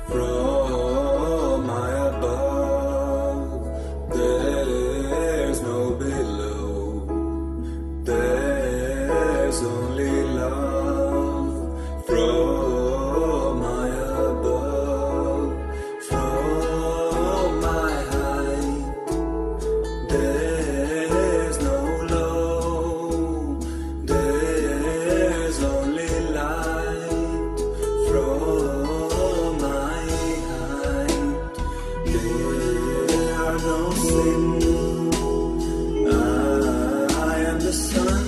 From my above, there's no below. There's only love. From my above, from my height, there's no low. There's only light. From my there are no sins. I am the sun,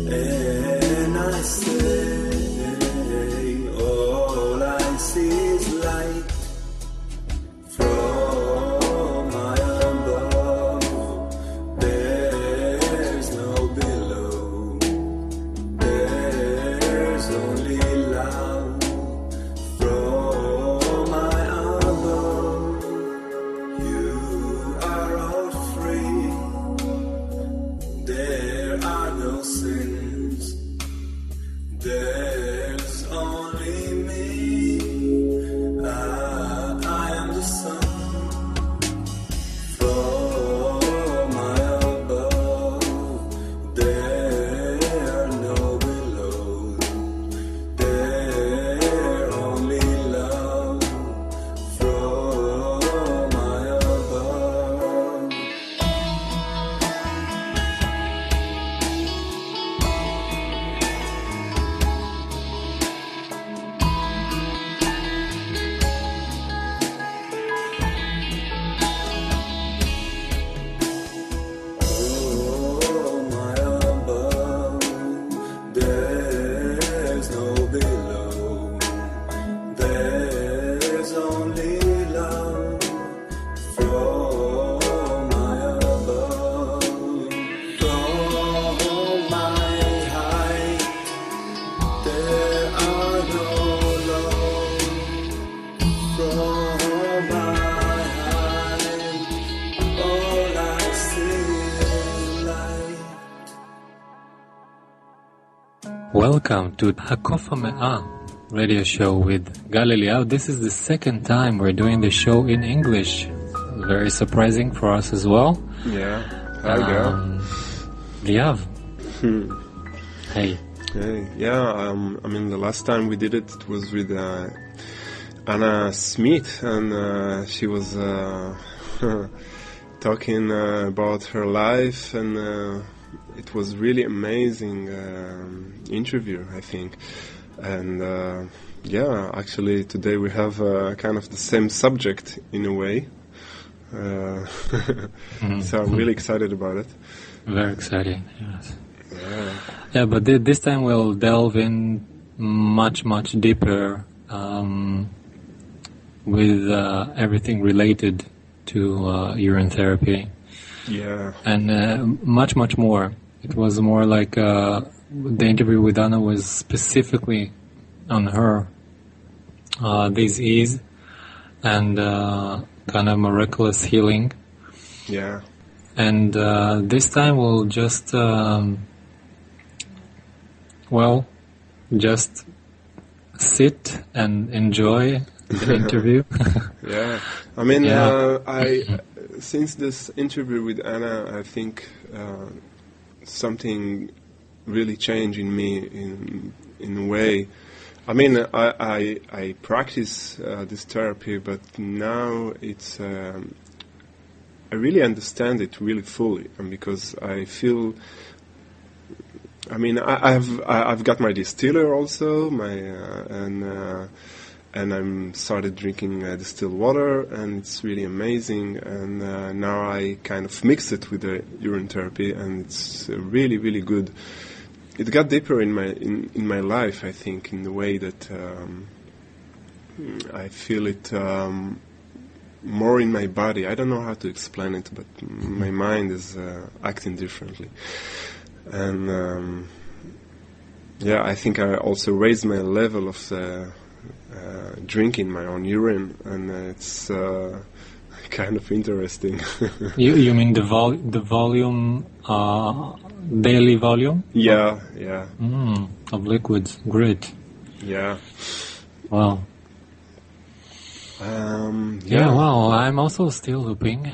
and I say, all I see is light. From my above, there's no below. There's only love. From my above, you are all free. There are no sins. There's only me. I am the sun. From my above, there are no below. There only love. From my above. From my above, there's no below. There's only love. From my above, from my height, there are no lows. From my height, all I see is light. Welcome to Hakof Hamea radio show with Galileo. This is the second time we're doing the show in English. Very surprising for us as well. Yeah. Hi, girl. Liav. Hey. Hey. Yeah. I mean, the last time we did it, it was with Anna Smith, and she was talking about her life, and it was really amazing interview, I think. And yeah, actually today we have kind of the same subject in a way. So I'm really excited about it. Very exciting, yes. Yeah. Yeah, but this time we'll delve in much deeper with everything related to urine therapy. Yeah. And much more. It was more like the interview with Anna was specifically on her disease and kind of miraculous healing. Yeah. And this time we'll just, just sit and enjoy the interview. Yeah. I mean, Yeah. Since this interview with Anna, I think something really change in me in a way. I mean, I practice this therapy, but now it's I really understand it really fully, and because I feel. I mean, I've got my distiller also, and I'm started drinking distilled water, and it's really amazing. And now I kind of mix it with the urine therapy, and it's really, really good. It got deeper in my life, I think, in the way that I feel it more in my body. I don't know how to explain it, but my mind is acting differently. And I think I also raised my level of drinking my own urine, and it's kind of interesting. You mean the volume, daily volume? Yeah. Of liquids. Great. Yeah. Wow. Well, I'm also still looping,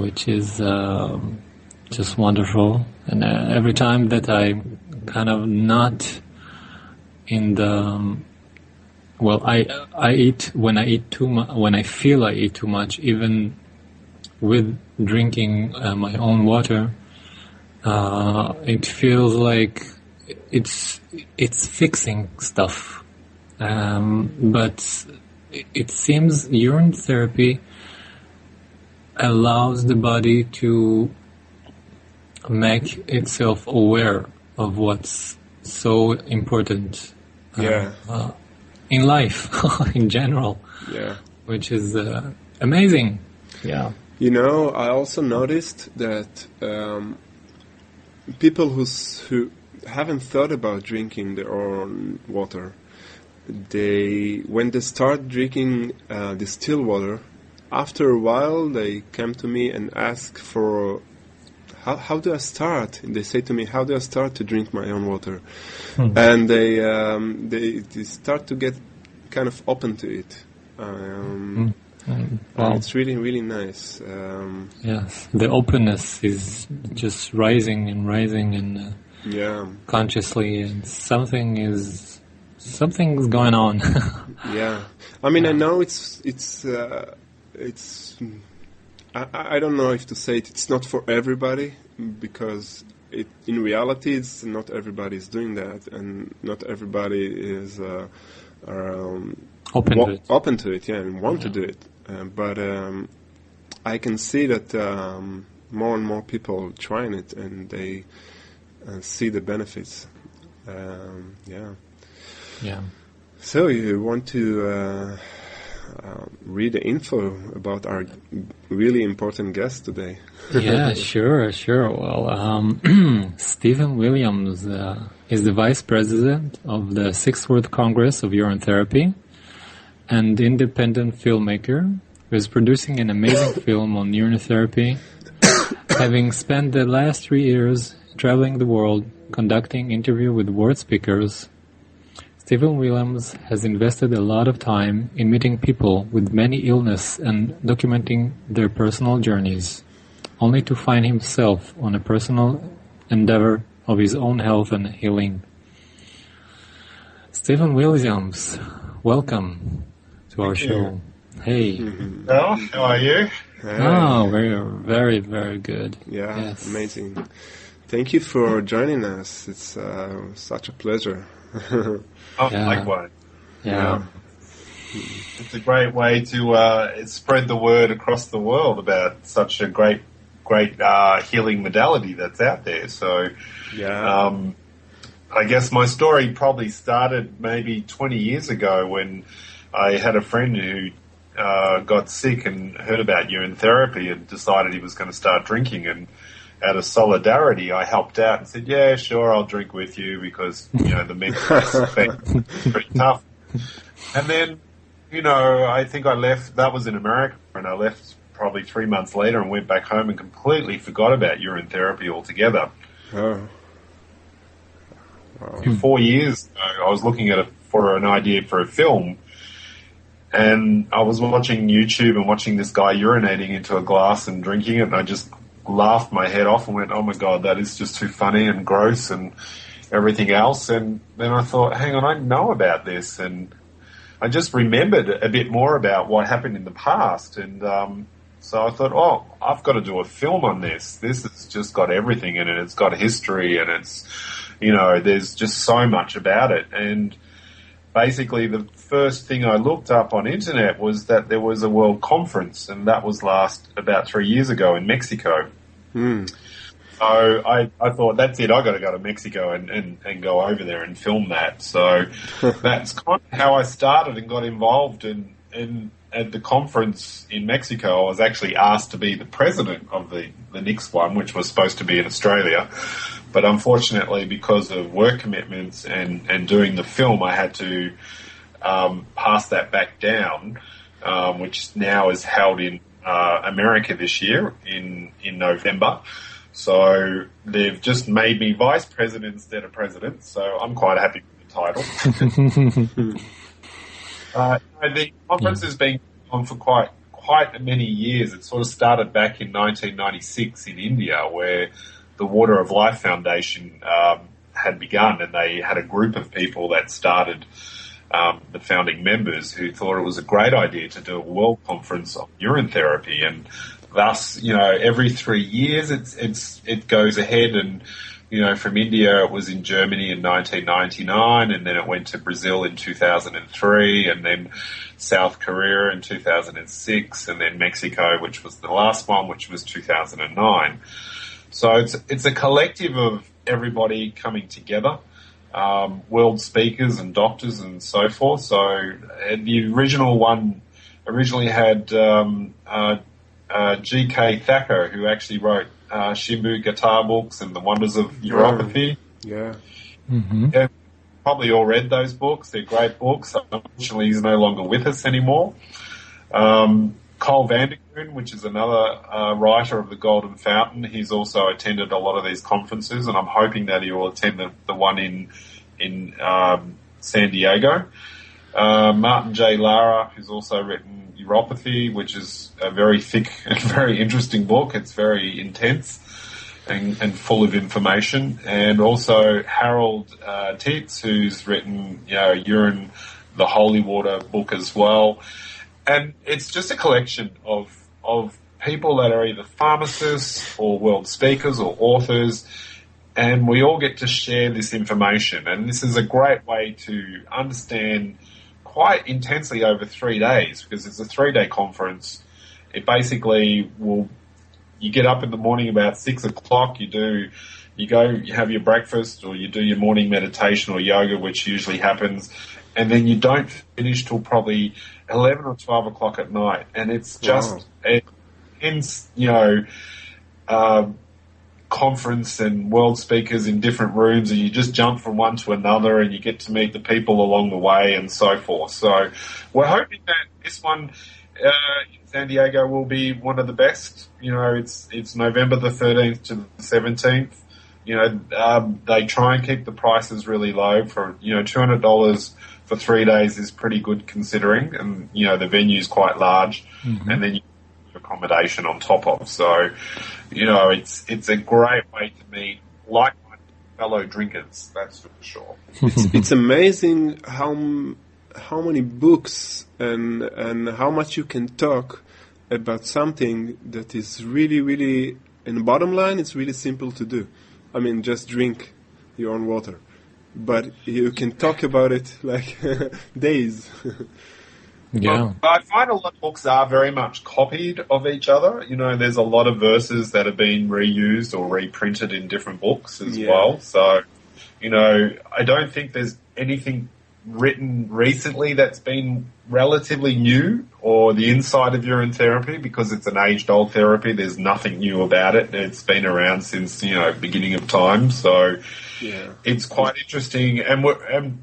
which is just wonderful. And every time that I'm kind of not in the I eat when I eat too much, when I feel I eat too much, even with drinking my own water, it feels like it's fixing stuff. But it seems urine therapy allows the body to make itself aware of what's so important in life, in general, which is amazing. Yeah. You know, I also noticed that people who haven't thought about drinking their own water, when they start drinking distilled water, after a while they come to me and ask for how do I start? And they say to me, how do I start to drink my own water? And they start to get kind of open to it. Wow. It's really, really nice. Yes, the openness is just rising and consciously, and something's going on. Yeah, I mean, I know it's. I don't know if to say it. It's not for everybody, because in reality, it's not everybody is doing that, and not everybody is open to it, and want to do it. But I can see that more and more people trying it, and they see the benefits. So you want to read the info about our really important guest today? Yeah, sure. Well, Stephen Williams is the Vice President of the 6th World Congress of Urine Therapy and independent filmmaker who is producing an amazing film on urine therapy, having spent the last 3 years traveling the world, conducting interviews with world speakers. Stephen Williams has invested a lot of time in meeting people with many illness and documenting their personal journeys, only to find himself on a personal endeavor of his own health and healing. Stephen Williams, welcome to our show. Hey. Well, how are you? Hey. Oh, very, very good. Yeah, yes. Amazing. Thank you for joining us. It's such a pleasure. Likewise. Yeah. It's a great way to spread the word across the world about such a great healing modality that's out there. So, I guess my story probably started maybe 20 years ago when I had a friend who got sick and heard about urine therapy and decided he was going to start drinking, and out of solidarity, I helped out and said, yeah, sure, I'll drink with you because, the mental effect is pretty tough. And then, I think I left, that was in America, and I left probably 3 months later and went back home and completely forgot about urine therapy altogether. Oh. Wow. 4 years ago, I was looking at for an idea for a film, and I was watching YouTube and watching this guy urinating into a glass and drinking it, and I just laughed my head off and went, oh my God, that is just too funny and gross and everything else. And then I thought, hang on, I know about this. And I just remembered a bit more about what happened in the past. And so I thought, oh, I've got to do a film on this. This has just got everything in it. It's got history and it's, there's just so much about it. And basically the first thing I looked up on internet was that there was a world conference, and that was about 3 years ago in Mexico. So I thought, that's it, I got to go to Mexico and go over there and film that. So that's kind of how I started and got involved in at the conference in Mexico. I was actually asked to be the president of the next one, which was supposed to be in Australia. But unfortunately, because of work commitments and doing the film, I had to pass that back down, which now is held in America this year in November. So they've just made me vice president instead of president. So I'm quite happy with the title. The conference has been on for quite many years. It sort of started back in 1996 in India, where the Water of Life Foundation had begun, and they had a group of people that started, the founding members, who thought it was a great idea to do a world conference on urine therapy. And thus, every 3 years it goes ahead, and from India it was in Germany in 1999, and then it went to Brazil in 2003, and then South Korea in 2006, and then Mexico, which was the last one, which was 2009. So it's a collective of everybody coming together, world speakers and doctors and so forth. So the original one originally had G.K. Thacker, who actually wrote Shimbu guitar books and The Wonders of Uropathy. Yeah. Mm-hmm. Yeah, probably all read those books. They're great books. Unfortunately, he's no longer with us anymore. Cole Vandergroen, which is another writer of The Golden Fountain, he's also attended a lot of these conferences, and I'm hoping that he will attend the one in San Diego. Martin J. Lara, who's also written Uropathy, which is a very thick and very interesting book. It's very intense and full of information. And also Harold Tietz, who's written Urine, the Holy Water book as well. And it's just a collection of people that are either pharmacists or world speakers or authors, and we all get to share this information. And this is a great way to understand quite intensely over 3 days, because it's a 3-day conference. It basically you get up in the morning about 6 o'clock, you have your breakfast, or you do your morning meditation or yoga, which usually happens, and then you don't finish till probably 11 or 12 o'clock at night. And it's just an intense, conference and world speakers in different rooms, and you just jump from one to another, and you get to meet the people along the way and so forth. So we're hoping that this one in San Diego will be one of the best. It's November the 13th to the 17th. They try and keep the prices really low. For $200 for 3 days is pretty good considering, and the venue's quite large, and then you have accommodation on top of. So it's a great way to meet like-minded fellow drinkers. That's for sure. It's amazing how many books and how much you can talk about something that is really, really, in the bottom line, it's really simple to do. I mean, just drink your own water. But you can talk about it like days. Yeah. Well, I find a lot of books are very much copied of each other. There's a lot of verses that have been reused or reprinted in different books as well. So, I don't think there's anything written recently that's been relatively new, or the inside of urine therapy, because it's an aged-old therapy. There's nothing new about it. It's been around since, beginning of time. So it's quite interesting. And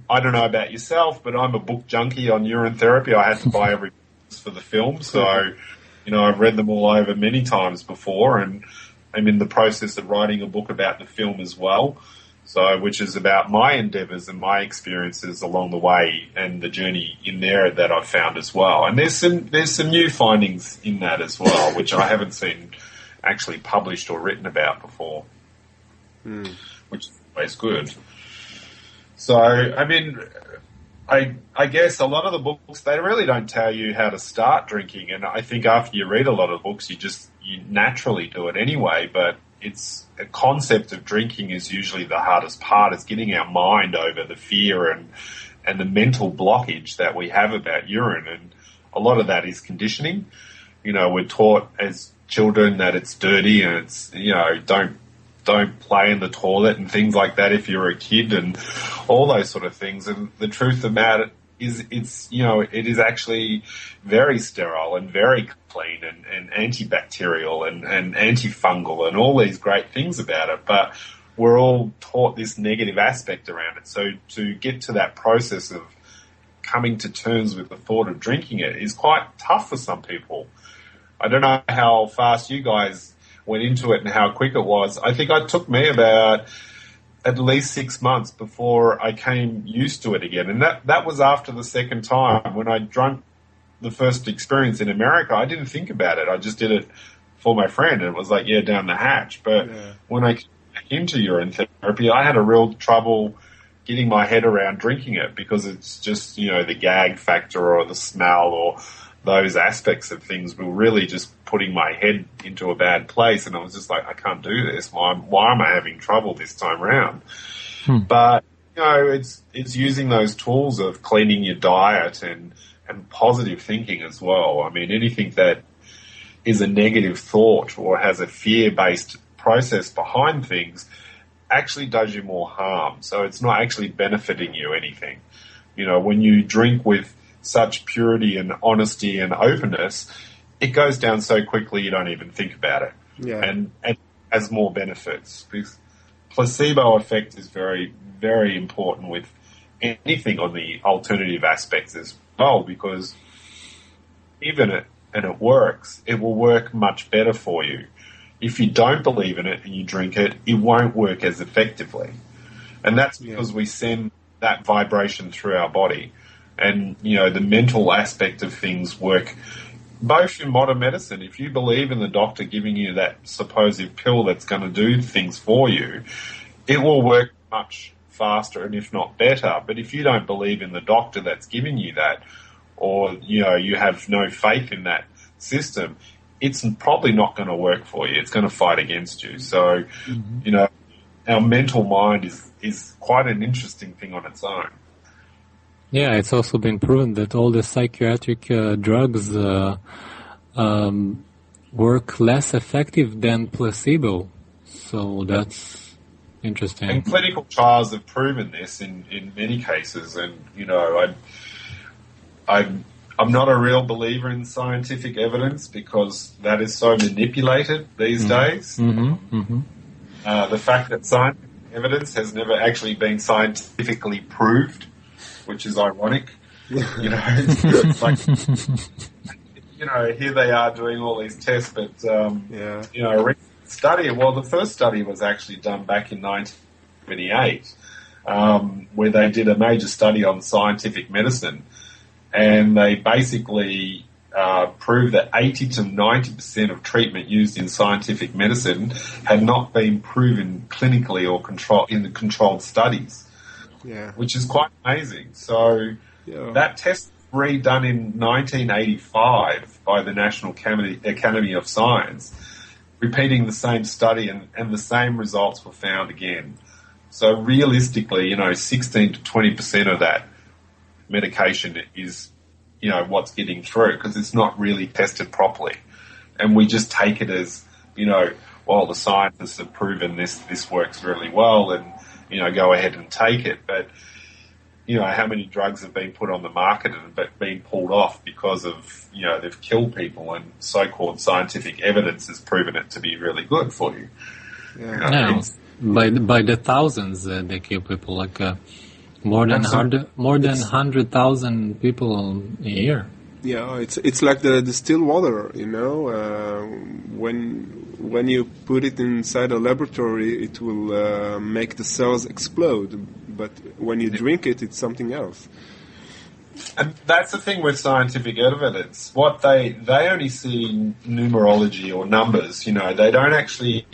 I don't know about yourself, but I'm a book junkie on urine therapy. I had to buy every book for the film. So, I've read them all over many times before, and I'm in the process of writing a book about the film as well. So, which is about my endeavours and my experiences along the way and the journey in there that I've found as well. And there's some new findings in that as well, which I haven't seen actually published or written about before, which is always good. So, I mean, I guess a lot of the books, they really don't tell you how to start drinking, and I think after you read a lot of books, you naturally do it anyway, but it's a concept of drinking is usually the hardest part, is getting our mind over the fear and the mental blockage that we have about urine, and a lot of that is conditioning. You know, we're taught as children that it's dirty and it's, you know, don't play in the toilet and things like that if you're a kid and all those sort of things. And the truth about it is it is actually very sterile and very clean and antibacterial and antifungal and all these great things about it. But we're all taught this negative aspect around it. So to get to that process of coming to terms with the thought of drinking it is quite tough for some people. I don't know how fast you guys went into it and how quick it was. I think it took me about at least 6 months before I came used to it again. And that was after the second time. When I drank the first experience in America, I didn't think about it. I just did it for my friend, and it was like, yeah, down the hatch. But when I came back into urine therapy, I had a real trouble getting my head around drinking it, because it's just, you know, the gag factor or the smell or those aspects of things were really just putting my head into a bad place. And I was just like, I can't do this. Why am I having trouble this time around? But, you know, it's using those tools of cleaning your diet and positive thinking as well. I mean, anything that is a negative thought or has a fear-based process behind things actually does you more harm. So it's not actually benefiting you anything. You know, when you drink with such purity and honesty and openness, it goes down so quickly you don't even think about it. Yeah. And has more benefits. Because placebo effect is very, very important with anything on the alternative aspects as well, because even it works, it will work much better for you. If you don't believe in it and you drink it, it won't work as effectively. And that's because we send that vibration through our body. And, you know, the mental aspect of things work both in modern medicine. If you believe in the doctor giving you that supposed pill that's going to do things for you, it will work much faster and if not better. But if you don't believe in the doctor that's giving you that, or, you know, you have no faith in that system, it's probably not going to work for you. It's going to fight against you. So, you know, our mental mind is quite an interesting thing on its own. Yeah, it's also been proven that all the psychiatric drugs work less effective than placebo. So that's interesting. And clinical trials have proven this in many cases. And, you know, I'm not a real believer in scientific evidence, because that is so manipulated these days. The fact that scientific evidence has never actually been scientifically proved, which is ironic. You know, it's like, you know, here they are doing all these tests, but, you know, a recent study, well, the first study was actually done back in 1978, where they did a major study on scientific medicine, and they basically proved that 80 to 90% of treatment used in scientific medicine had not been proven clinically or in the controlled studies. Yeah. Which is quite amazing. So that test was redone in 1985 by the National Academy of Science, repeating the same study, and the same results were found again. So realistically, you know, 16 to 20% of that medication is, you know, what's getting through, because it's not really tested properly. And we just take it as, you know, well, the scientists have proven this works really well, and, you know, go ahead and take it. But, you know, how many drugs have been put on the market and been pulled off because of, you know, they've killed people, and so-called scientific evidence has proven it to be really good for you. Yeah. By the thousands, they kill people, like more than 100,000 people a year. Yeah, it's like the distilled water, you know. When you put it inside a laboratory, it will make the cells explode. But when you drink it, it's something else. And that's the thing with scientific evidence. What they only see numerology or numbers. You know, they don't actually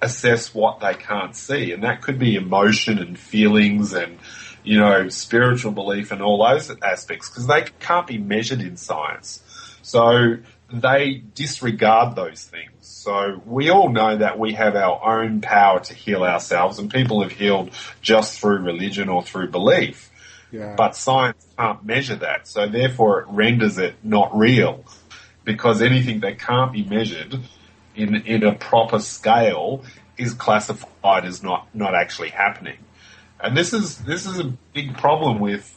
assess what they can't see, and that could be emotion and feelings and, you know, spiritual belief and all those aspects, because they can't be measured in science. So they disregard those things. So we all know that we have our own power to heal ourselves, and people have healed just through religion or through belief. Yeah. But science can't measure that, so therefore it renders it not real, because anything that can't be measured in a proper scale is classified as not actually happening. And this is a big problem with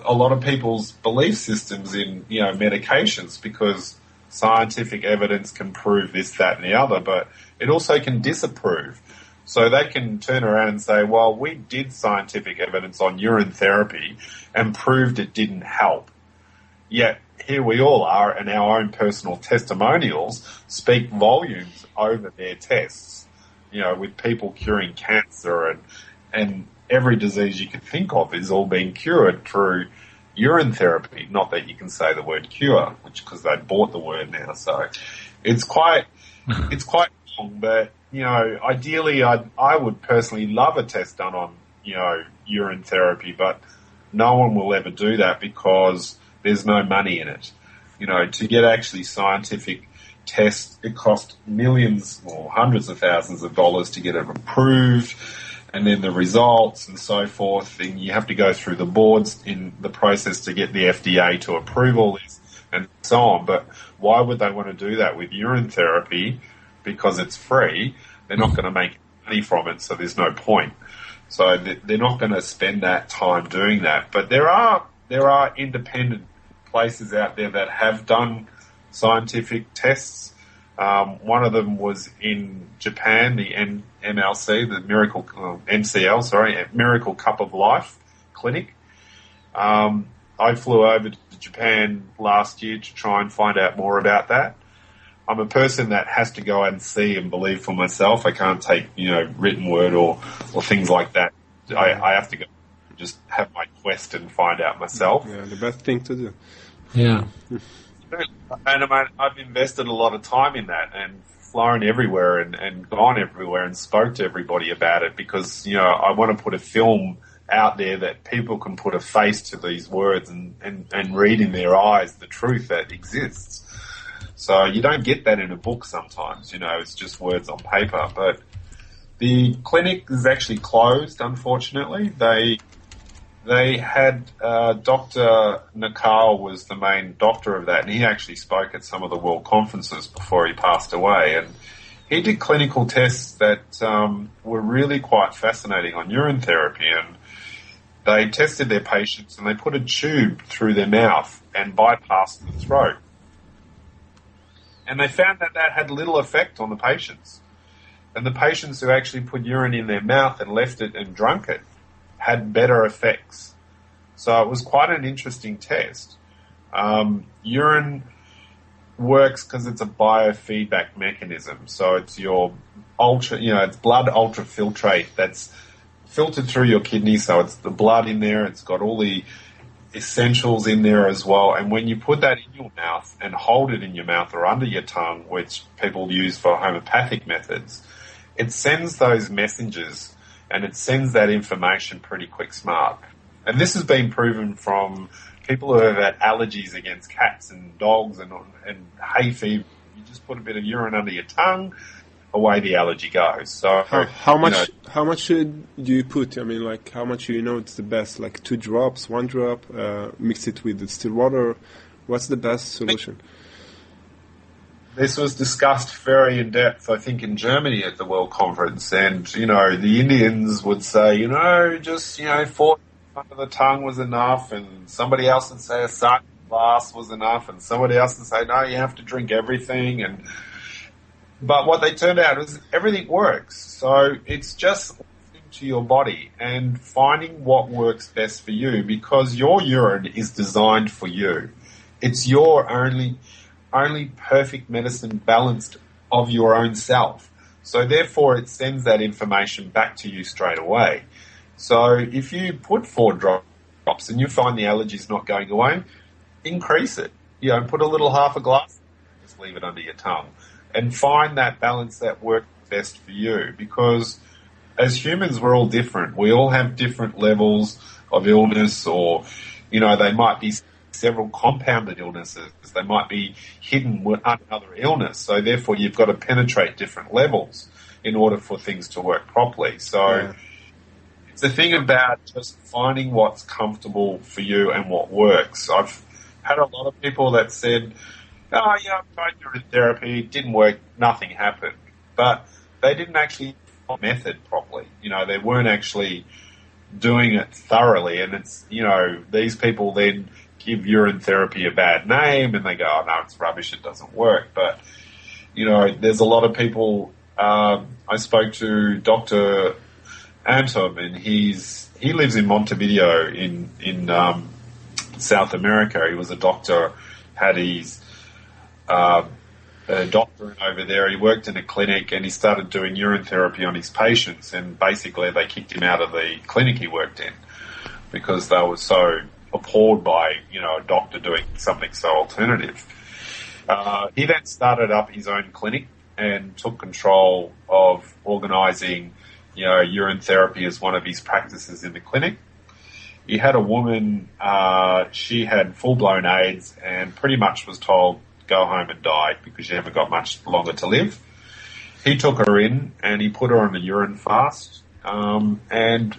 a lot of people's belief systems in, you know, medications, because scientific evidence can prove this, that, and the other, but it also can disapprove. So they can turn around and say, well, we did scientific evidence on urine therapy and proved it didn't help. Yet here we all are, and our own personal testimonials speak volumes over their tests, you know, with people curing cancer and every disease you could think of is all being cured through urine therapy. Not that you can say the word cure, which because they bought the word now. So it's quite long, but, you know, ideally I would personally love a test done on, you know, urine therapy, but no one will ever do that because there's no money in it. You know, to get actually scientific tests, it costs millions or hundreds of thousands of dollars to get it approved, and then the results and so forth, and you have to go through the boards in the process to get the FDA to approve all this and so on. But why would they want to do that with urine therapy? Because it's free. They're not going to make money from it, so there's no point. So they're not going to spend that time doing that. But there are independent places out there that have done scientific tests. One of them was in Japan, the MLC, the Miracle Cup of Life Clinic. I flew over to Japan last year to try and find out more about that. I'm a person that has to go out and see and believe for myself. I can't take, you know, written word or things like that. I have to go and just have my quest and find out myself. Yeah, the best thing to do. Yeah. And I've invested a lot of time in that and flown everywhere and gone everywhere and spoke to everybody about it because, you know, I want to put a film out there that people can put a face to these words and read in their eyes the truth that exists. So you don't get that in a book sometimes, you know, it's just words on paper. But the clinic is actually closed, unfortunately. They had Dr. Nakal was the main doctor of that, and he actually spoke at some of the world conferences before he passed away. And he did clinical tests that were really quite fascinating on urine therapy. And they tested their patients and they put a tube through their mouth and bypassed the throat. And they found that had little effect on the patients. And the patients who actually put urine in their mouth and left it and drunk it had better effects. So it was quite an interesting test. Urine works because it's a biofeedback mechanism. So it's your it's blood ultrafiltrate that's filtered through your kidneys. So it's the blood in there. It's got all the essentials in there as well. And when you put that in your mouth and hold it in your mouth or under your tongue, which people use for homeopathic methods, it sends those messages and it sends that information pretty quick smart. And this has been proven from people who have had allergies against cats and dogs and hay fever. You just put a bit of urine under your tongue, away the allergy goes. So how much should you put? I mean, like, how much it's the best? Like 2 drops, 1 drop, mix it with distilled water. What's the best solution? This was discussed very in depth, I think, in Germany at the World Conference. And, the Indians would say, just, 4 under the tongue was enough. And somebody else would say a certain glass was enough. And somebody else would say, no, you have to drink everything. But what they turned out is everything works. So it's just listening to your body and finding what works best for you, because your urine is designed for you. It's your only perfect medicine balanced of your own self. So therefore it sends that information back to you straight away. So if you put 4 drops drops and you find the allergy's not going away, increase it. Put a little half a glass, just leave it under your tongue, and find that balance that works best for you. Because as humans, we're all different. We all have different levels of illness, or, they might be several compounded illnesses. They might be hidden with another illness. So therefore, you've got to penetrate different levels in order for things to work properly. So it's the thing about just finding what's comfortable for you and what works. I've had a lot of people that said, I tried urine therapy, it didn't work, nothing happened. But they didn't actually follow the method properly. They weren't actually doing it thoroughly. And it's, these people then give urine therapy a bad name and they go, oh, no, it's rubbish, it doesn't work. But, there's a lot of people. I spoke to Dr. Anton, and he lives in Montevideo in South America. He was a doctor, had his a doctorate over there. He worked in a clinic and he started doing urine therapy on his patients, and basically they kicked him out of the clinic he worked in because they were so appalled by, a doctor doing something so alternative. He then started up his own clinic and took control of organising, urine therapy as one of his practices in the clinic. He had a woman, she had full-blown AIDS and pretty much was told, go home and die because you haven't got much longer to live. He took her in and he put her on a urine fast, and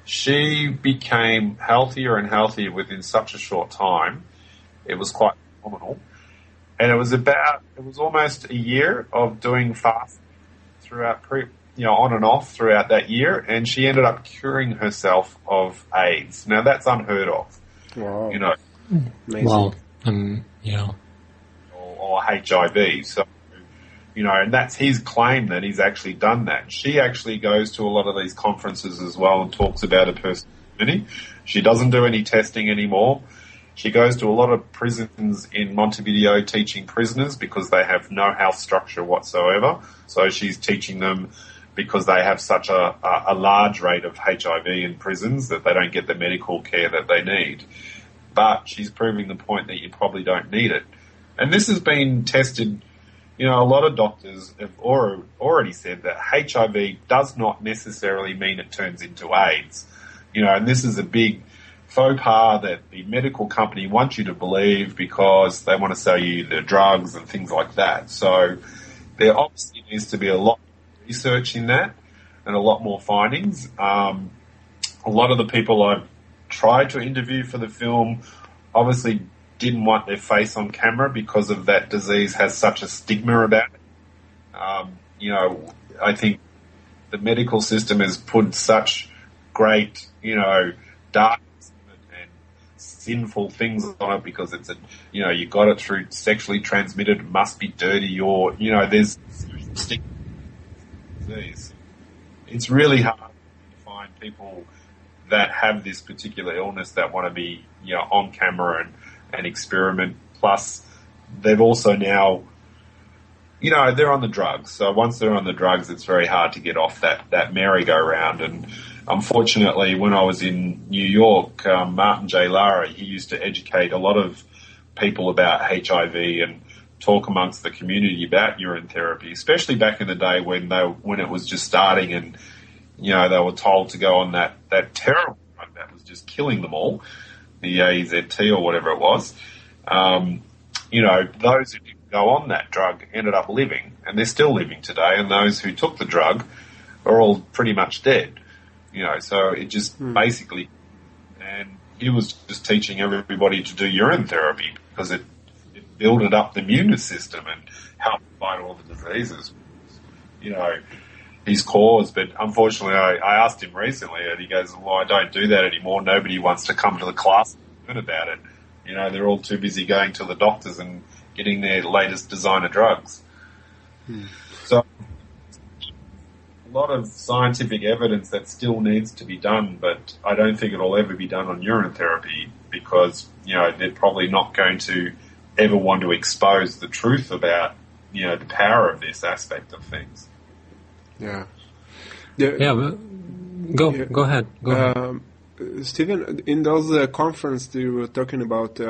she became healthier and healthier within such a short time. It was quite phenomenal. And it was almost a year of doing fast throughout, on and off throughout that year, and she ended up curing herself of AIDS. Now that's unheard of. Wow. Amazing. Wow. Or HIV. So, and that's his claim that he's actually done that. She actually goes to a lot of these conferences as well and talks about her personal journey. She doesn't do any testing anymore. She goes to a lot of prisons in Montevideo teaching prisoners because they have no health structure whatsoever. So she's teaching them because they have such a large rate of HIV in prisons that they don't get the medical care that they need. But she's proving the point that you probably don't need it. And this has been tested. A lot of doctors have already said that HIV does not necessarily mean it turns into AIDS. And this is a big faux pas that the medical company wants you to believe because they want to sell you the drugs and things like that. So there obviously needs to be a lot of research in that and a lot more findings. A lot of the people I've tried to interview for the film obviously didn't want their face on camera because of that disease has such a stigma about it. I think the medical system has put such great, dark and sinful things on it because it's you got it through sexually transmitted, it must be dirty, or there's stigma. It's really hard to find people that have this particular illness that want to be on camera and experiment. Plus, they've also now, they're on the drugs. So once they're on the drugs, it's very hard to get off that merry-go-round. And unfortunately, when I was in New York, Martin J. Lara, he used to educate a lot of people about HIV and talk amongst the community about urine therapy, especially back in the day when it was just starting and, they were told to go on that terrible drug that was just killing them all, the AZT or whatever it was. Those who didn't go on that drug ended up living, and they're still living today, and those who took the drug are all pretty much dead. So it just basically, and he was just teaching everybody to do urine therapy because it builded up the immune system and helped fight all the diseases. His cause, but unfortunately I asked him recently and he goes, well, I don't do that anymore. Nobody wants to come to the class and learn about it. They're all too busy going to the doctors and getting their latest designer drugs. So a lot of scientific evidence that still needs to be done, but I don't think it'll ever be done on urine therapy because, they're probably not going to ever want to expose the truth about, the power of this aspect of things. Yeah. But go ahead. Stephen, in those conference you were talking about,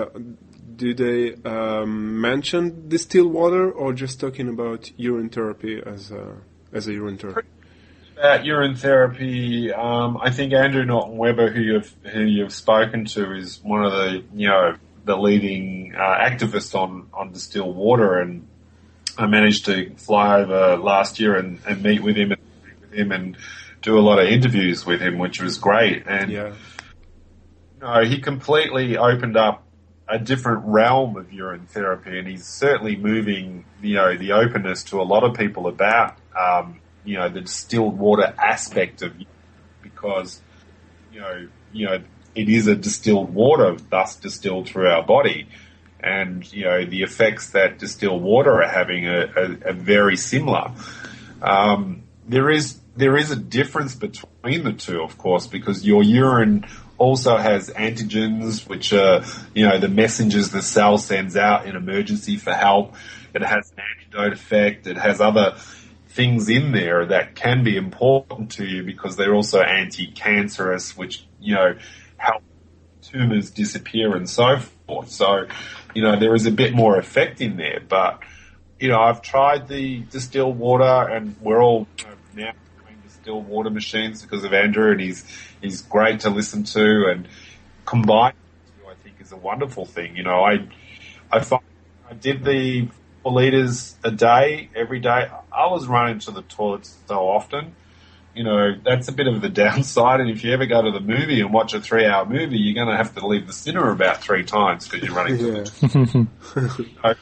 do they mention distilled water or just talking about urine therapy as a urine therapy? Urine therapy, I think Andrew Norton Webber, who you've spoken to, is one of the leading activists on distilled water, and I managed to fly over last year and meet with him and do a lot of interviews with him, which was great. And he completely opened up a different realm of urine therapy, and he's certainly moving the openness to a lot of people about the distilled water aspect of urine, because it is a distilled water, thus distilled through our body, and the effects that distilled water are having are very similar. There is a difference between the two, of course, because your urine also has antigens, which are the messengers the cell sends out in emergency for help. It has an antidote effect. It has other things in there that can be important to you because they're also anti-cancerous, which help tumors disappear and so forth. So there is a bit more effect in there. But I've tried the distilled water, and we're all now doing distilled water machines because of Andrew, and he's great to listen to, and combined I think is a wonderful thing. I find I did the 4 liters a day, every day. I was running to the toilet so often. That's a bit of the downside. And if you ever go to the movie and watch a 3-hour movie, you're going to have to leave the cinema about 3 times because you're running to the toilet.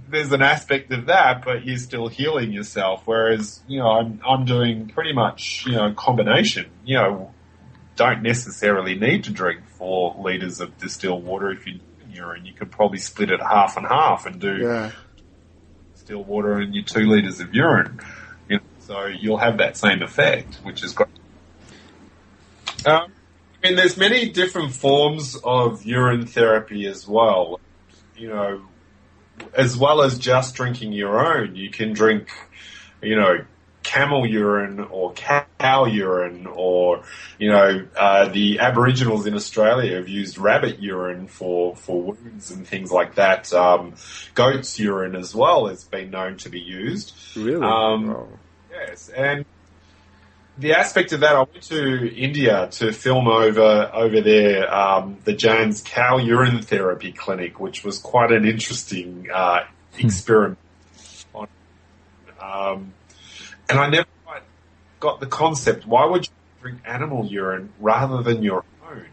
There's an aspect of that, but you're still healing yourself. Whereas, I'm doing pretty much, combination. Don't necessarily need to drink 4 liters of distilled water if you urine. You could probably split it half and half and do distilled water and your 2 liters of urine. So you'll have that same effect, which is great. There's many different forms of urine therapy as well. As well as just drinking your own, you can drink, camel urine or cow urine, or the Aboriginals in Australia have used rabbit urine for wounds and things like that. Goat's urine as well has been known to be used. Really? Wow. Yes, and the aspect of that, I went to India to film over there the Jan's cow urine therapy clinic, which was quite an interesting experiment. And I never quite got the concept. Why would you drink animal urine rather than your own?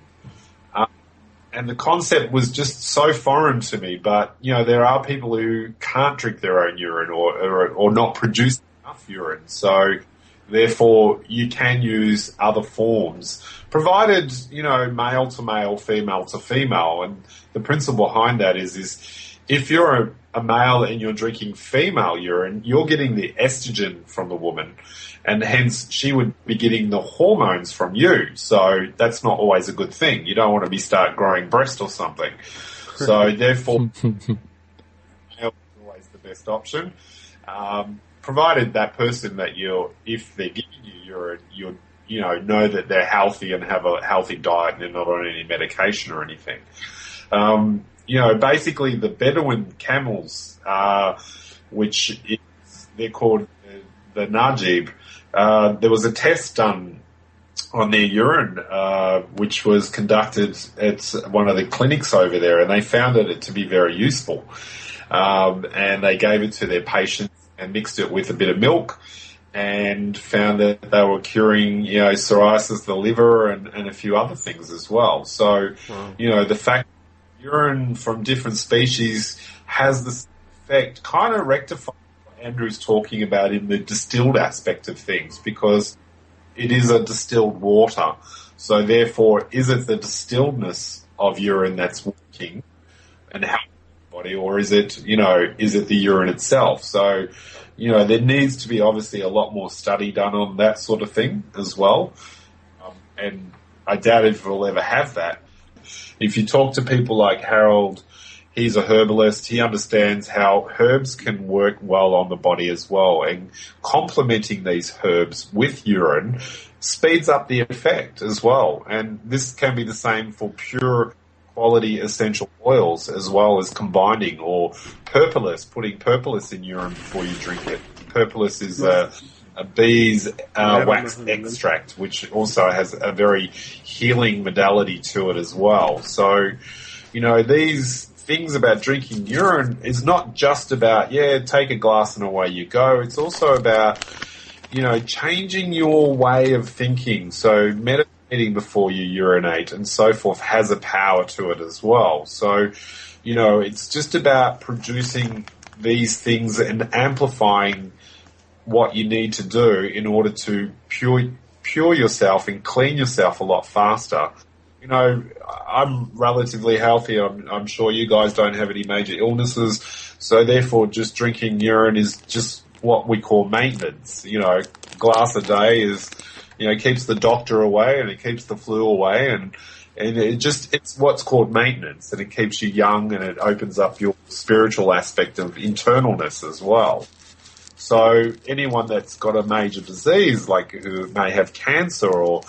And the concept was just so foreign to me. But there are people who can't drink their own urine or not produce enough urine. So therefore, you can use other forms, provided, male to male, female to female. And the principle behind that is if you're a male and you're drinking female urine, you're getting the estrogen from the woman, and hence she would be getting the hormones from you. So that's not always a good thing. You don't want to start growing breast or something. So therefore, male is always the best option. Provided that person if they're giving you urine, know that they're healthy and have a healthy diet and they're not on any medication or anything. Basically the Bedouin camels, which they're called the Najib, there was a test done on their urine, which was conducted at one of the clinics over there, and they found it to be very useful. And they gave it to their patients and mixed it with a bit of milk, and found that they were curing, psoriasis of the liver and a few other things as well. So, the fact that urine from different species has this effect kind of rectifies what Andrew's talking about in the distilled aspect of things, because it is a distilled water. So therefore, is it the distilledness of urine that's working and how body, or is it the urine itself? So, there needs to be obviously a lot more study done on that sort of thing as well. And I doubt if we'll ever have that. If you talk to people like Harold, he's a herbalist. He understands how herbs can work well on the body as well. And complementing these herbs with urine speeds up the effect as well. And this can be the same for pure quality essential oils as well as combining, or purpurlis, putting purpurlis in urine before you drink it. Purpurlis is a bee's wax extract, which also has a very healing modality to it as well. So, these things about drinking urine is not just about, take a glass and away you go. It's also about, changing your way of thinking. So meditating before you urinate and so forth has a power to it as well. So, it's just about producing these things and amplifying what you need to do in order to pure yourself and clean yourself a lot faster. I'm relatively healthy. I'm sure you guys don't have any major illnesses. So therefore, just drinking urine is just what we call maintenance. A glass a day is, keeps the doctor away and it keeps the flu away, and it's what's called maintenance, and it keeps you young and it opens up your spiritual aspect of internalness as well. So anyone that's got a major disease, like who may have cancer or,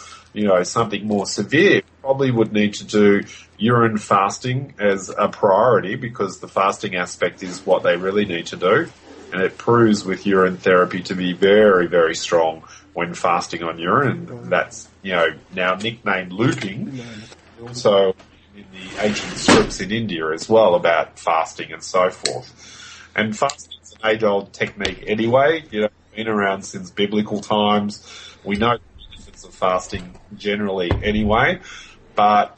something more severe, probably would need to do urine fasting as a priority, because the fasting aspect is what they really need to do. And it proves with urine therapy to be very, very strong when fasting on urine. And that's, now nicknamed looping. Also in the ancient scripts in India as well about fasting and so forth. And fasting is an age-old technique anyway. Been around since biblical times. We know the benefits of fasting generally anyway. But,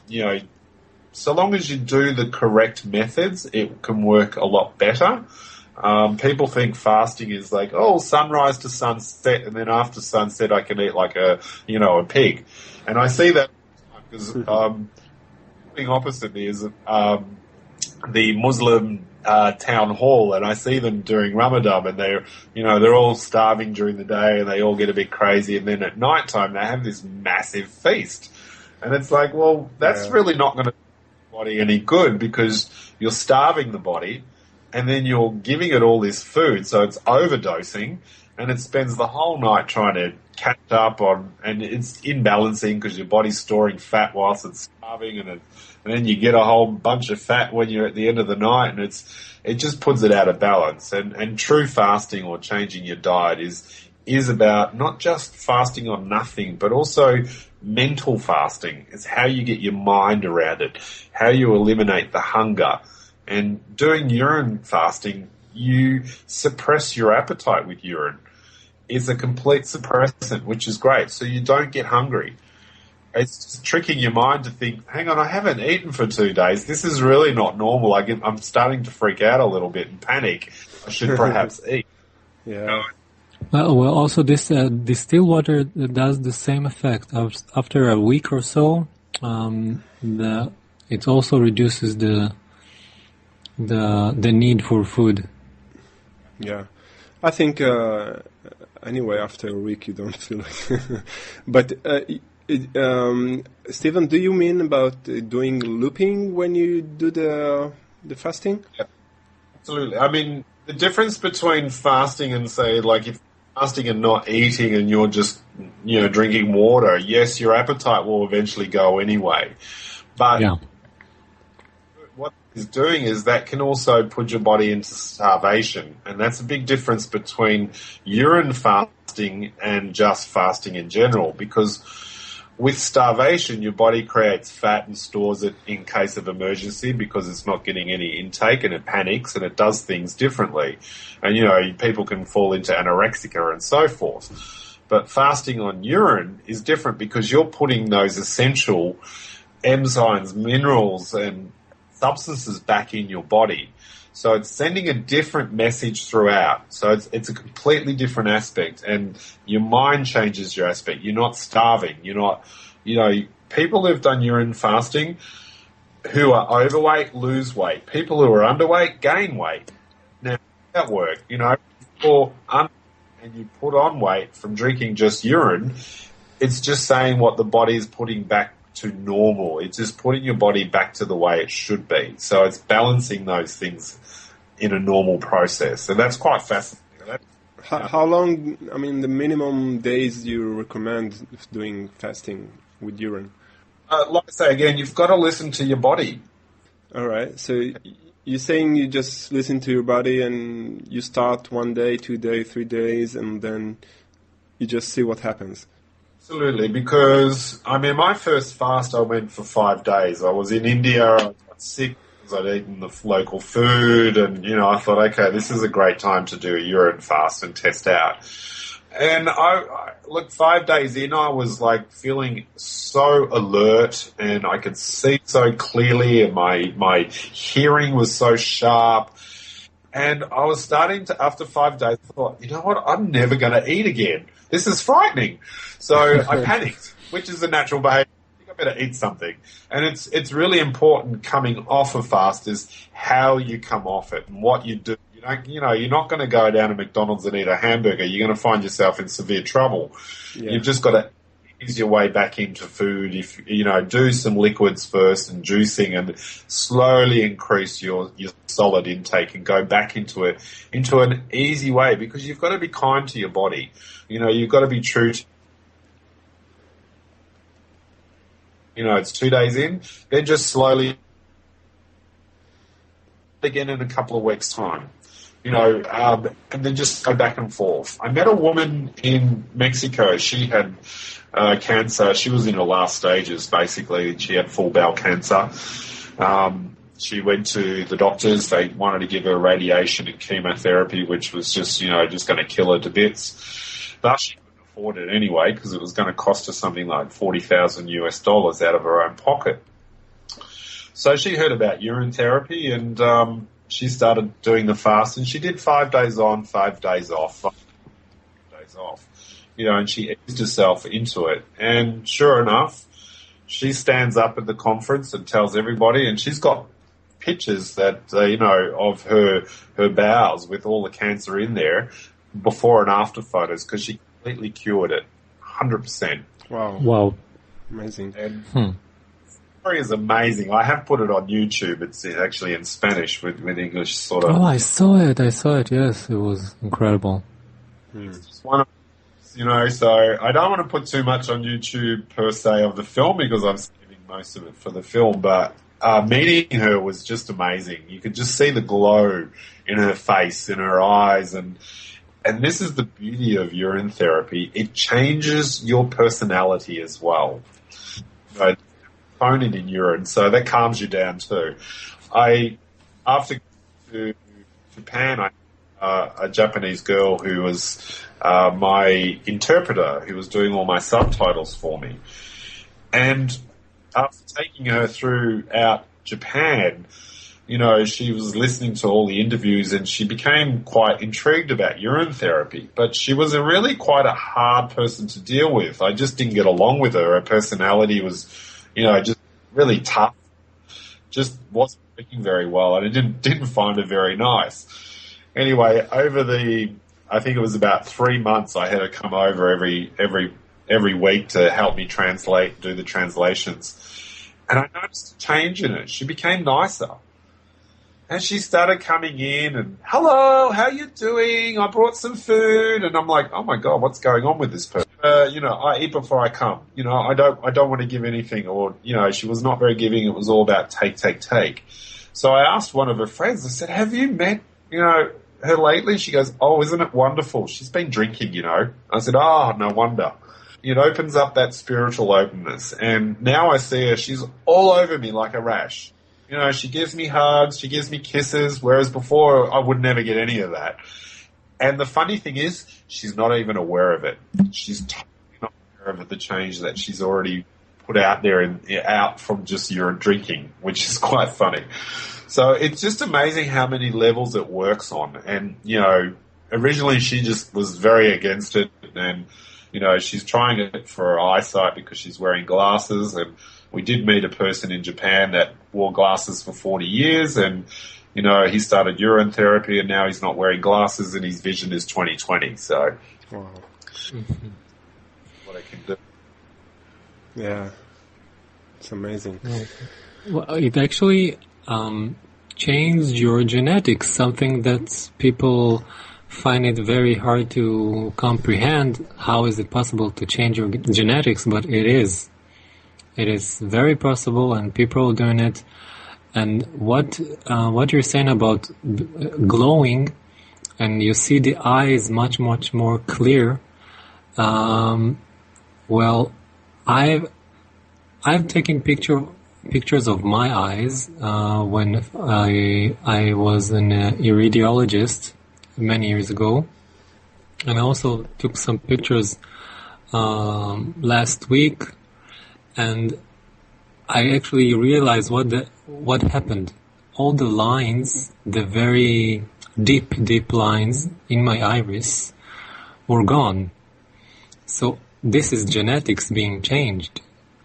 so long as you do the correct methods, it can work a lot better. People think fasting is like, sunrise to sunset, and then after sunset I can eat like a pig. And I see that because thing opposite me is the Muslim town hall, and I see them during Ramadan, and they're all starving during the day, and they all get a bit crazy, and then at night time they have this massive feast. And it's like, well, that's really not going to do the body any good, because you're starving the body and then you're giving it all this food, so it's overdosing, and it spends the whole night trying to catch up on, and it's imbalancing because your body's storing fat whilst it's starving, and then you get a whole bunch of fat when you're at the end of the night, and it just puts it out of balance. And true fasting, or changing your diet, is about not just fasting on nothing, but also mental fasting. It's how you get your mind around it, how you eliminate the hunger. And doing urine fasting, you suppress your appetite with urine. It's a complete suppressant, which is great. So you don't get hungry. It's just tricking your mind to think, hang on, I haven't eaten for 2 days. This is really not normal. I'm starting to freak out a little bit and panic. I should perhaps eat. Yeah. Well, also this distilled water does the same effect. After a week or so, it also reduces the need for food. Yeah, I think anyway after a week you don't feel like. But Stephen, do you mean about doing looping when you do the fasting? Yeah, absolutely. I mean, the difference between fasting and, say, like, if fasting and not eating and you're just, drinking water, yes, your appetite will eventually go anyway. But what it's doing is that can also put your body into starvation. And that's a big difference between urine fasting and just fasting in general, because with starvation, your body creates fat and stores it in case of emergency because it's not getting any intake, and it panics and it does things differently. And, people can fall into anorexica and so forth. But fasting on urine is different because you're putting those essential enzymes, minerals and substances back in your body. So it's sending a different message throughout. So it's a completely different aspect, and your mind changes your aspect. You're not starving. You're not, people who've done urine fasting who are overweight lose weight. People who are underweight gain weight. Now, that work, or and you put on weight from drinking just urine, it's just saying what the body is putting back to normal. It's just putting your body back to the way it should be. So it's balancing those things in a normal process. And that's quite fascinating. How long, I mean, the minimum days you recommend if doing fasting with urine? Like I say again, you've got to listen to your body. All right. So you're saying you just listen to your body and you start 1 day, 2 days, 3 days, and then you just see what happens. Absolutely, because, I mean, my first fast I went for 5 days. I was in India, I got sick because I'd eaten the local food, and, I thought, okay, this is a great time to do a urine fast and test out. And look, 5 days in, I was like feeling so alert, and I could see so clearly, and my hearing was so sharp. And I was starting to, after 5 days, I thought, you know what, I'm never going to eat again. This is frightening. So I panicked, which is a natural behavior. I think I better eat something. And it's really important coming off a fast is how you come off it and what you do. You're not going to go down to McDonald's and eat a hamburger. You're going to find yourself in severe trouble. Yeah. You've just got to ease your way back into food. If do some liquids first and juicing, and slowly increase your solid intake and go back into an easy way, because you've got to be kind to your body. You've got to be true to, it's 2 days in, then just slowly again in a couple of weeks' time. And then just go back and forth. I met a woman in Mexico. She had cancer. She was in her last stages, basically. She had full bowel cancer. She went to the doctors. They wanted to give her radiation and chemotherapy, which was just going to kill her to bits. But she couldn't afford it anyway, because it was going to cost her something like $40,000 out of her own pocket. So she heard about urine therapy, and she started doing the fast, and she did 5 days on, 5 days off, 5 days off, and she eased herself into it. And sure enough, she stands up at the conference and tells everybody, and she's got pictures that, of her bowels with all the cancer in there, before and after photos, because she completely cured it, 100%. Wow. Amazing. And is amazing. I have put it on YouTube. It's actually in Spanish with English sort of. Oh, I saw it. Yes, it was incredible. It's just one of, so I don't want to put too much on YouTube per se of the film, because I'm saving most of it for the film, but meeting her was just amazing. You could just see the glow in her face, in her eyes, and this is the beauty of urine therapy. It changes your personality as well. Component in urine, so that calms you down too. After going to Japan, a Japanese girl who was my interpreter, who was doing all my subtitles for me, and after taking her throughout Japan, she was listening to all the interviews, and she became quite intrigued about urine therapy. But she was quite a hard person to deal with. I just didn't get along with her. Her personality was just really tough, just wasn't working very well, and I didn't find it very nice. Anyway, I think it was about 3 months, I had her come over every week to help me do the translations. And I noticed a change in her. She became nicer. And she started coming in and, hello, how you doing? I brought some food. And I'm like, oh my God, what's going on with this person? I eat before I come. I don't want to give anything, or, she was not very giving. It was all about take. So I asked one of her friends, I said, have you met, her lately? She goes, oh, isn't it wonderful? She's been drinking, I said, oh, no wonder. It opens up that spiritual openness. And now I see her, she's all over me like a rash. She gives me hugs, she gives me kisses, whereas before I would never get any of that. And the funny thing is, she's not even aware of it. She's totally not aware of the change that she's already put out there and out from just urine drinking, which is quite funny. So it's just amazing how many levels it works on. And, originally she just was very against it, and, she's trying it for her eyesight because she's wearing glasses. And we did meet a person in Japan that wore glasses for 40 years, and, he started urine therapy, and now he's not wearing glasses, and his vision is 20/20. So, wow. What I can do. Yeah, it's amazing. Well, it actually changed your genetics, something that people find it very hard to comprehend how is it possible to change your genetics, but it is. It is very possible, and people are doing it. And what you're saying about glowing, and you see the eyes much more clear. Well, I've taken pictures of my eyes when I was an iridologist many years ago, and I also took some pictures last week, and I actually realized what happened. All the lines, the very deep lines in my iris, were gone. So this is genetics being changed,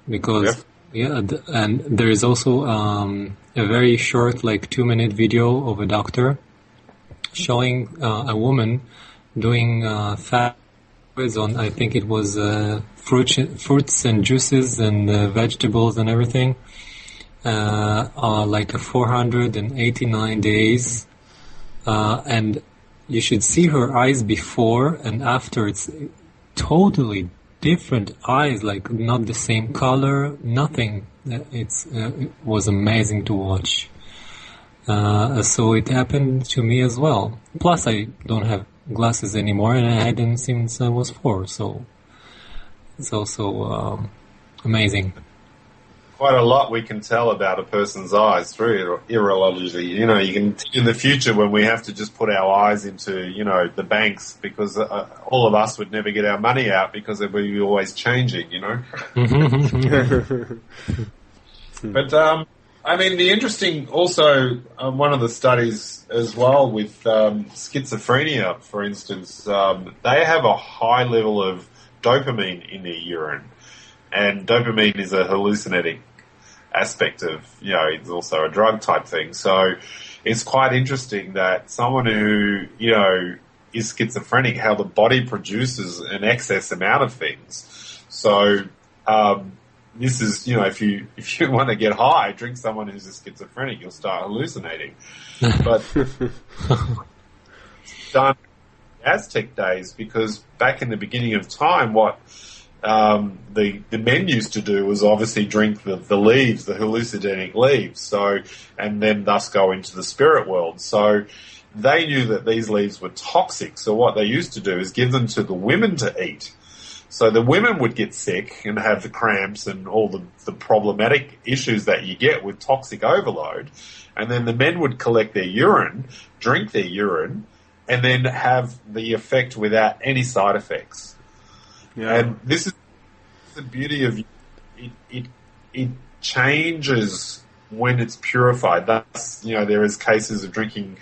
because and there is also a very short, like 2-minute video of a doctor showing a woman doing fat on, I think it was fruits and juices and vegetables and everything, like 489 days, and you should see her eyes before and after. It's totally different eyes, like not the same color, nothing. It was amazing to watch. So it happened to me as well. Plus, I don't have glasses anymore, and I had them since I was 4. So it's also amazing. Quite a lot we can tell about a person's eyes through urology. You know, you can in the future when we have to just put our eyes into, you know, the banks, because all of us would never get our money out because it would be always changing, you know. But I mean, the interesting also one of the studies as well with schizophrenia, for instance, they have a high level of dopamine in their urine, and dopamine is a hallucinating aspect of, you know, it's also a drug type thing. So it's quite interesting that someone who, you know, is schizophrenic, how the body produces an excess amount of things. So this is, you know, if you want to get high, drink someone who's a schizophrenic, you'll start hallucinating. But done Aztec days, because back in the beginning of time, what the men used to do was obviously drink the leaves, the hallucinogenic leaves, so, and then thus go into the spirit world. So they knew that these leaves were toxic. So what they used to do is give them to the women to eat. So the women would get sick and have the cramps and all the problematic issues that you get with toxic overload. And then the men would collect their urine, drink their urine, and then have the effect without any side effects. Yeah. And this is the beauty of it changes when it's purified. Thus, you know, there is cases of drinking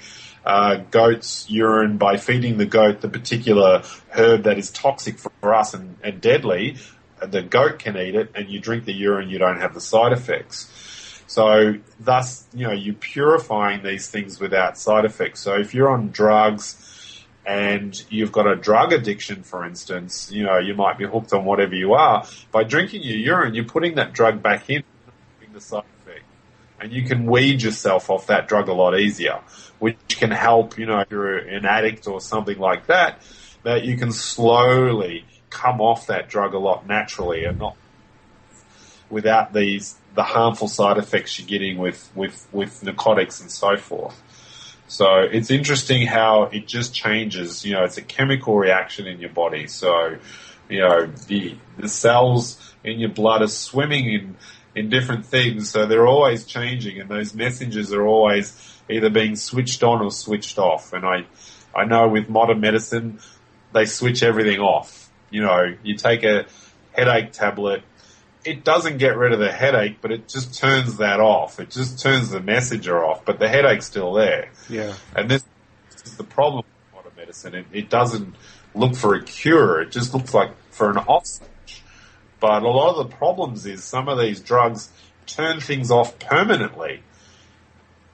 goat's urine by feeding the goat the particular herb that is toxic for us and deadly. The goat can eat it, and you drink the urine, you don't have the side effects. So thus, you know, you're purifying these things without side effects. So if you're on drugs and you've got a drug addiction, for instance, you know, you might be hooked on whatever you are. By drinking your urine, you're putting that drug back in, the side effect, and you can weed yourself off that drug a lot easier, which can help, you know, if you're an addict or something like that, that you can slowly come off that drug a lot naturally and not without the harmful side effects you're getting with narcotics and so forth. So it's interesting how it just changes. You know, it's a chemical reaction in your body. So, you know, the cells in your blood are swimming in different things. So they're always changing, and those messengers are always either being switched on or switched off. And I know with modern medicine, they switch everything off. You know, you take a headache tablet, it doesn't get rid of the headache, but it just turns that off. It just turns the messenger off, but the headache's still there. Yeah. And this is the problem with modern medicine. It doesn't look for a cure. It just looks like for an off switch. But a lot of the problems is some of these drugs turn things off permanently.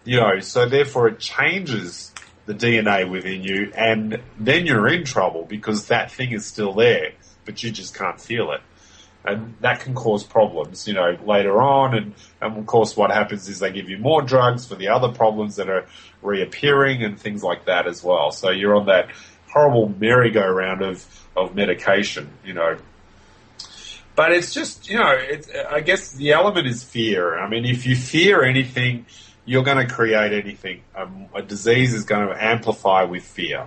You know, so therefore it changes the DNA within you, and then you're in trouble because that thing is still there, but you just can't feel it. And that can cause problems, you know, later on. And of course, what happens is they give you more drugs for the other problems that are reappearing and things like that as well. So you're on that horrible merry-go-round of medication, you know. But it's just, you know, I guess the element is fear. I mean, if you fear anything, you're going to create anything. A disease is going to amplify with fear.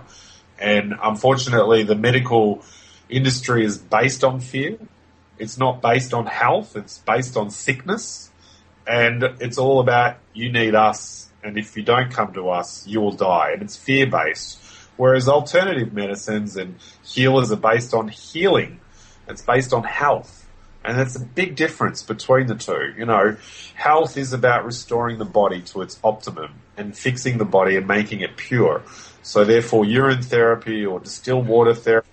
And unfortunately, the medical industry is based on fear. It's not based on health. It's based on sickness. And it's all about, you need us. And if you don't come to us, you will die. And it's fear-based. Whereas alternative medicines and healers are based on healing. It's based on health. And that's a big difference between the two. You know, health is about restoring the body to its optimum and fixing the body and making it pure. So therefore, urine therapy or distilled water therapy,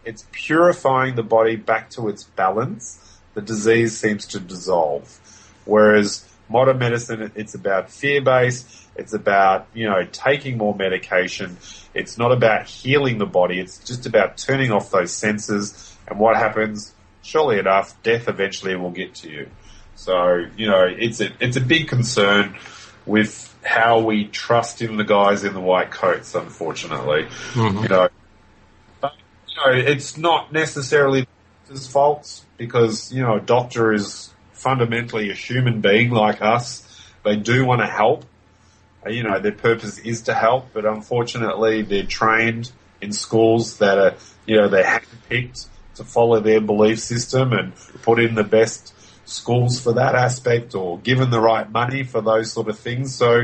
it's purifying the body back to its balance. The disease seems to dissolve. Whereas modern medicine, it's about fear-based. It's about, you know, taking more medication. It's not about healing the body. It's just about turning off those senses. And what happens? Surely enough, death eventually will get to you. So, you know, it's a big concern with how we trust in the guys in the white coats, unfortunately. Mm-hmm. You know, but, you know, it's not necessarily the doctor's fault because, you know, a doctor is fundamentally a human being like us. They do want to help. You know, their purpose is to help, but unfortunately they're trained in schools that are, you know, they're handpicked to follow their belief system and put in the best schools for that aspect or given the right money for those sort of things. So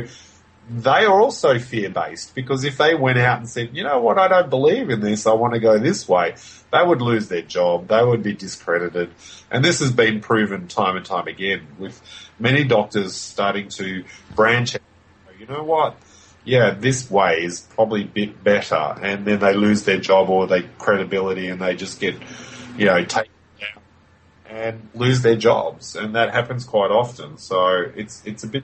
they are also fear-based because if they went out and said, you know what, I don't believe in this, I want to go this way, they would lose their job, they would be discredited. And this has been proven time and time again with many doctors starting to branch out. You know what? Yeah, this way is probably a bit better, and then they lose their job or their credibility and they just get, you know, taken down and lose their jobs, and that happens quite often. So it's a bit,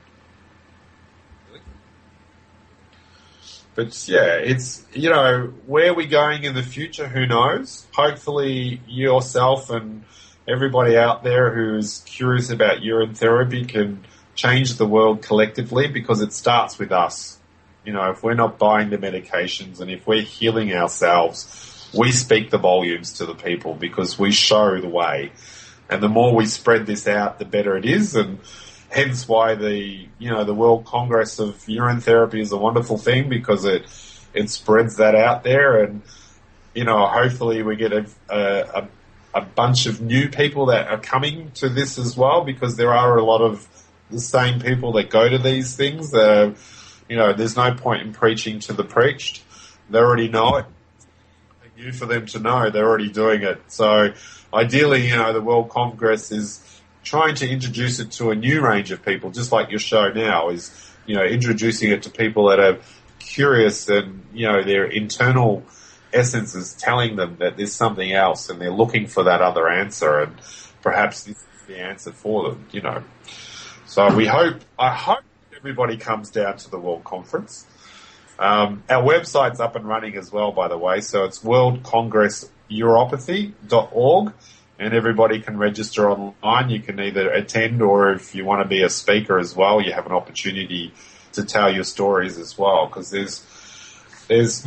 but yeah, it's, you know, where we're going in the future, who knows? Hopefully yourself and everybody out there who is curious about urine therapy can change the world collectively because it starts with us. You know, if we're not buying the medications and if we're healing ourselves, we speak the volumes to the people because we show the way. And the more we spread this out, the better it is. And hence why the World Congress of Urine Therapy is a wonderful thing because it spreads that out there. And, you know, hopefully we get a bunch of new people that are coming to this as well because there are a lot of the same people that go to these things that are, you know, there's no point in preaching to the preached. They already know it. It's new for them to know. They're already doing it. So ideally, you know, the World Congress is trying to introduce it to a new range of people, just like your show now is, you know, introducing it to people that are curious and, you know, their internal essence is telling them that there's something else and they're looking for that other answer and perhaps this is the answer for them, you know. So I hope everybody comes down to the World Conference. Our website's up and running as well, by the way, so it's worldcongressuropathy.org, and everybody can register online. You can either attend or if you want to be a speaker as well, you have an opportunity to tell your stories as well, because there's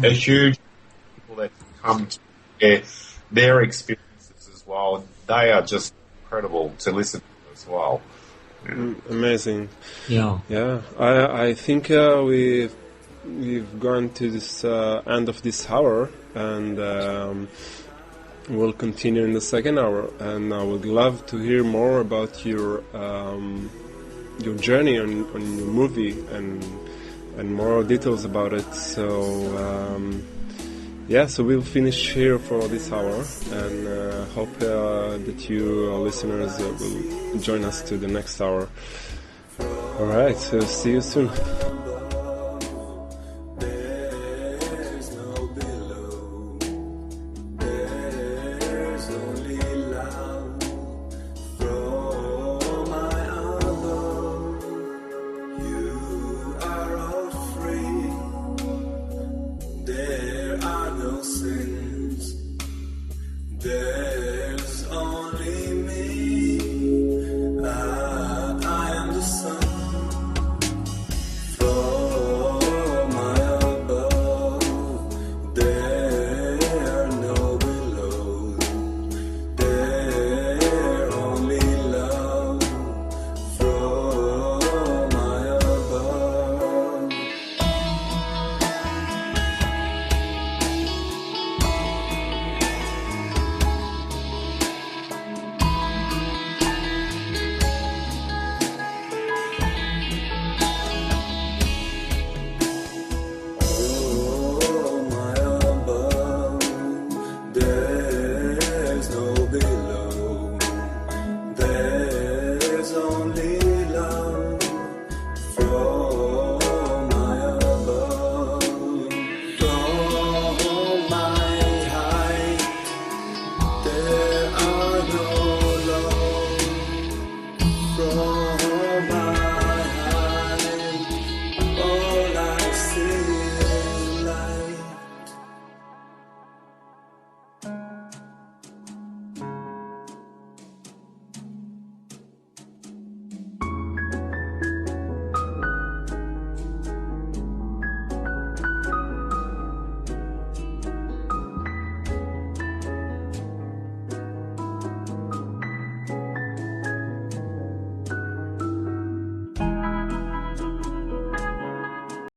a huge people that come to share their experiences as well, and they are just incredible to listen to as well. Amazing. Yeah. I think we've gone to this end of this hour, and we'll continue in the second hour. And I would love to hear more about your journey on your movie and more details about it. So so we'll finish here for this hour, and hope that you listeners will join us to the next hour. All right, so see you soon.